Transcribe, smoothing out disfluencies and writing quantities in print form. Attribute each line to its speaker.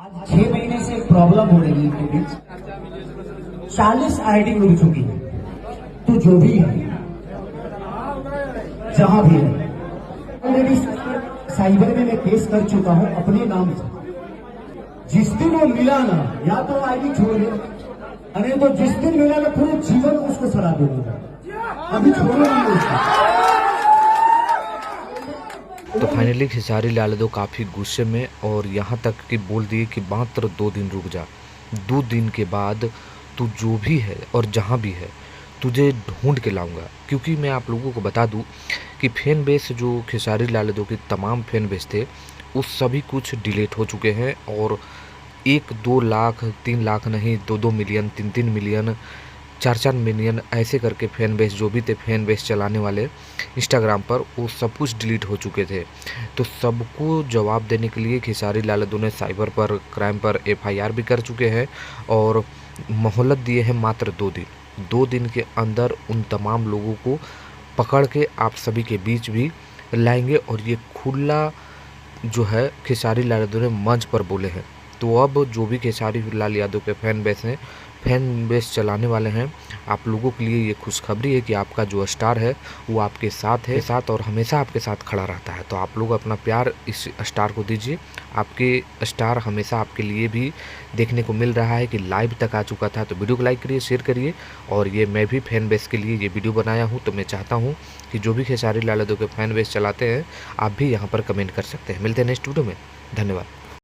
Speaker 1: 6 महीने से प्रॉब्लम हो रही है इनके बीच। 40 आईडी उड़ चुकी है। तो जो भी है, जहां भी है, ऑलरेडी साइबर में मैं केस कर चुका हूं अपने नाम से। जिस दिन वो मिला ना, या तो आईडी छोड़ दे, अरे तो जिस दिन मिला ना पूरे जीवन को उसको सड़ा दूंगा। अभी छोड़ो नहीं उसको।
Speaker 2: तो फाइनली खेसारी लाल यादव काफ़ी गुस्से में और यहाँ तक कि बोल दिए कि मात्र 2 दिन रुक जा, 2 दिन के बाद तू जो भी है और जहाँ भी है तुझे ढूंढ के लाऊंगा। क्योंकि मैं आप लोगों को बता दूं कि फैन बेस जो खेसारी लाल यादव के तमाम फैन बेस थे उस सभी कुछ डिलीट हो चुके हैं और 1-2 लाख 3 लाख नहीं 2-2 मिलियन 3-3 मिलियन 4-4 मिलियन ऐसे करके फ़ैन बेस जो भी थे फैन बेस चलाने वाले इंस्टाग्राम पर वो सब कुछ डिलीट हो चुके थे। तो सबको जवाब देने के लिए खेसारी लाल यादव ने साइबर पर क्राइम पर FIR भी कर चुके हैं और मोहलत दिए हैं मात्र 2 दिन। 2 दिन के अंदर उन तमाम लोगों को पकड़ के आप सभी के बीच भी लाएंगे और ये खुला जो है खेसारी लाल यादव ने मंच पर बोले हैं। तो अब जो भी खेसारी लाल यादव के फैन बेस हैं फैन बेस चलाने वाले हैं, आप लोगों के लिए ये खुशखबरी है कि आपका जो स्टार है वो आपके साथ और हमेशा आपके साथ खड़ा रहता है। तो आप लोग अपना प्यार इस स्टार को दीजिए। आपके स्टार हमेशा आपके लिए भी देखने को मिल रहा है कि लाइव तक आ चुका था। तो वीडियो को लाइक करिए, शेयर करिए। और ये मैं भी फैन बेस के लिए ये वीडियो बनाया हूँ। तो मैं चाहता हूँ कि जो भी खेसारी लाल यादव के फैन बेस चलाते हैं आप भी यहाँ पर कमेंट कर सकते हैं। मिलते हैं नेक्स्ट वीडियो में। धन्यवाद।